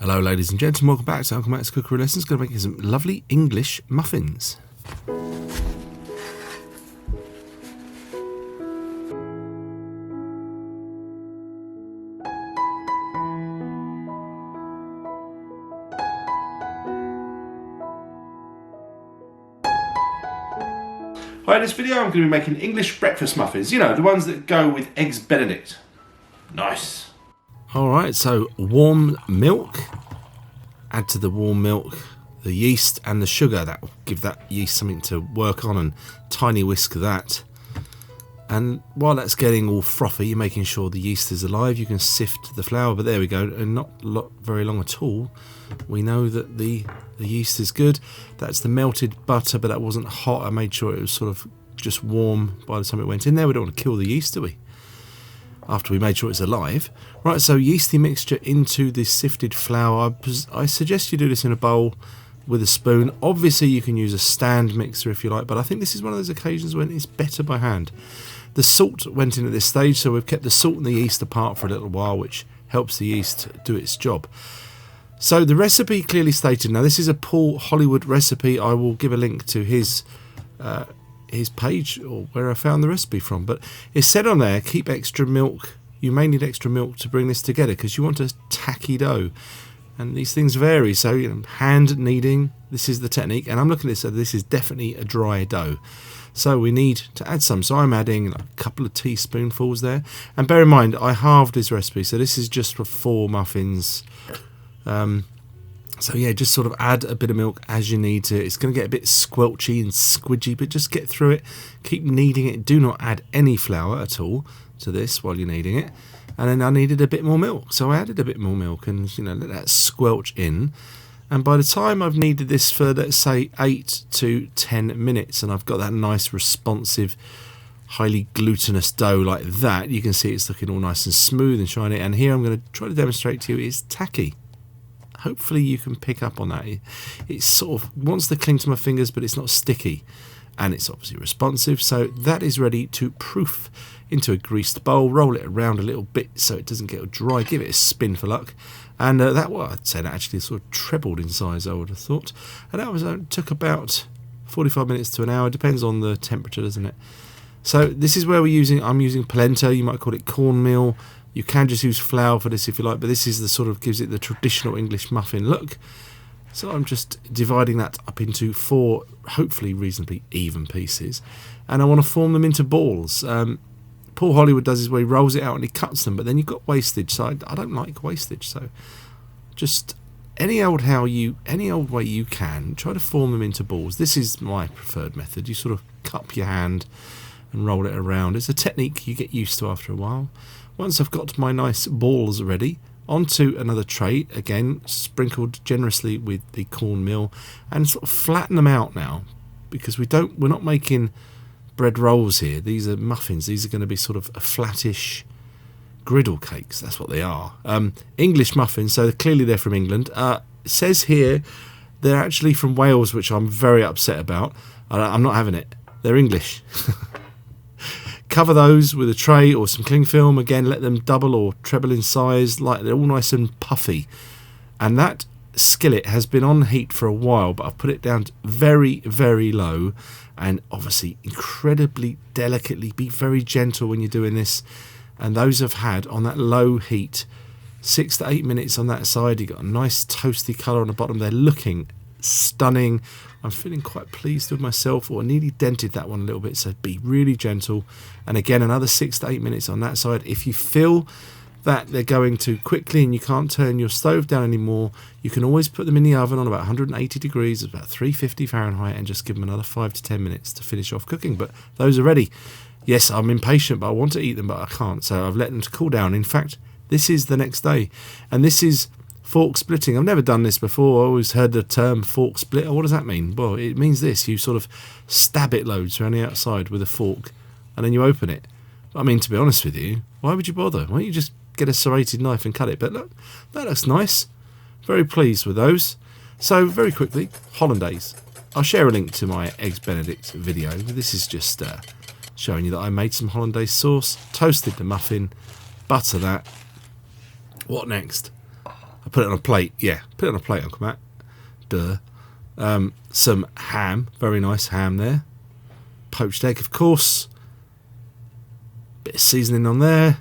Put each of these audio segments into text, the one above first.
Hello ladies and gentlemen, welcome back to Uncle Matt's Cookery Lessons. Going to make you some lovely English muffins. Right, in this video I'm going to be making English breakfast muffins. You know, the ones that go with eggs Benedict. Nice. Alright, so warm milk. Add to the warm milk the yeast and the sugar. That will give that yeast something to work on, and tiny whisk of that. And while that's getting all frothy, you're making sure the yeast is alive. You can sift the flour, but there we go, and not very long at all. We know that the yeast is good. That's the melted butter, but that wasn't hot. I made sure it was sort of just warm by the time it went in there. We don't want to kill the yeast, do we? After we made sure it's alive. Right, so yeasty mixture into the sifted flour. I suggest you do this in a bowl with a spoon. Obviously you can use a stand mixer if you like, but I think this is one of those occasions when it's better by hand. The salt went in at this stage, so we've kept the salt and the yeast apart for a little while, which helps the yeast do its job. So the recipe clearly stated. Now this is a Paul Hollywood recipe. I will give a link to his page or where I found the recipe from, but it said on there, keep extra milk. You may need extra milk to bring this together because you want a tacky dough, and these things vary. So, you know, hand kneading, this is the technique, and I'm looking at this, so this is definitely a dry dough, so we need to add some. So I'm adding like a couple of teaspoonfuls there, and bear in mind I halved this recipe, so this is just for 4 muffins. So yeah, just sort of add a bit of milk as you need to. It's going to get a bit squelchy and squidgy, but just get through it. Keep kneading it. Do not add any flour at all to this while you're kneading it. And then I needed a bit more milk, so I added a bit more milk, and you know, let that squelch in. And by the time I've kneaded this for, let's say, 8 to 10 minutes, and I've got that nice responsive, highly glutinous dough like that, you can see it's looking all nice and smooth and shiny. And here I'm going to try to demonstrate to you it's tacky. Hopefully you can pick up on that. It sort of wants to cling to my fingers, but it's not sticky, and it's obviously responsive. So that is ready to proof into a greased bowl. Roll it around a little bit so it doesn't get dry. Give it a spin for luck, and I'd say that actually sort of trebled in size, I would have thought. And that took about 45 minutes to an hour. Depends on the temperature, doesn't it? So this is where I'm using polenta. You might call it cornmeal. You can just use flour for this if you like, but this is the sort of gives it the traditional English muffin look. So I'm just dividing that up into 4 hopefully reasonably even pieces, and I want to form them into balls. Paul Hollywood does is where he rolls it out and he cuts them, but then you've got wastage, so I don't like wastage. So just any old way you can try to form them into balls. This is my preferred method. You sort of cup your hand and roll it around. It's a technique you get used to after a while. Once I've got my nice balls ready, onto another tray, again sprinkled generously with the cornmeal, and sort of flatten them out now, because we're not making bread rolls here. These are muffins. These are going to be sort of a flattish griddle cakes. That's what they are. English muffins, so clearly they're from England. It says here they're actually from Wales, which I'm very upset about. I'm not having it. They're English. Cover those with a tray or some cling film. Again, let them double or treble in size. Like they're all nice and puffy. And that skillet has been on heat for a while, but I've put it down to very, very low, and obviously incredibly delicately. Be very gentle when you're doing this. And those have had on that low heat 6 to 8 minutes on that side. You got a nice toasty colour on the bottom. They're looking stunning. I'm feeling quite pleased with myself, or nearly dented that one a little bit, so be really gentle. And again, another 6 to 8 minutes on that side. If you feel that they're going too quickly and you can't turn your stove down anymore, you can always put them in the oven on about 180 degrees, about 350 Fahrenheit, and just give them another 5 to 10 minutes to finish off cooking. But those are ready. Yes, I'm impatient, but I want to eat them, but I can't, so I've let them to cool down. In fact, this is the next day, and this is fork splitting. I've never done this before. I always heard the term fork split. What does that mean? Well, it means this. You sort of stab it loads around the outside with a fork, and then you open it. I mean, to be honest with you, why would you bother? Why don't you just get a serrated knife and cut it? But look, that looks nice. Very pleased with those. So very quickly, hollandaise. I'll share a link to my Eggs Benedict video. This is just showing you that I made some hollandaise sauce, toasted the muffin, butter that. What next? A put it on a plate. Yeah, put it on a plate, Uncle Matt. Duh. Some ham, very nice ham there. Poached egg, of course. Bit of seasoning on there.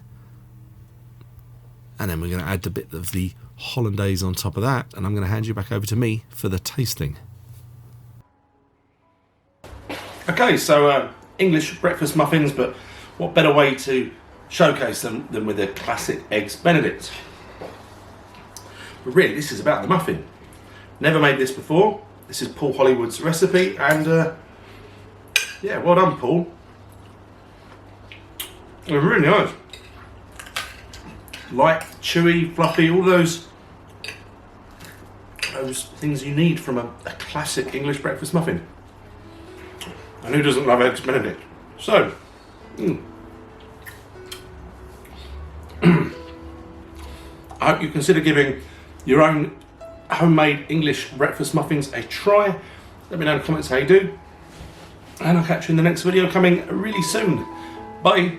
And then we're going to add a bit of the hollandaise on top of that. And I'm going to hand you back over to me for the tasting. Okay, so English breakfast muffins, but what better way to showcase them than with a classic Eggs Benedict? But really, this is about the muffin. Never made this before. This is Paul Hollywood's recipe, and yeah, well done, Paul. They're really nice. Light, chewy, fluffy, all those things you need from a classic English breakfast muffin. And who doesn't love Eggs Benedict? So, I hope you consider giving your own homemade English breakfast muffins a try. Let me know in the comments how you do. And I'll catch you in the next video coming really soon. Bye.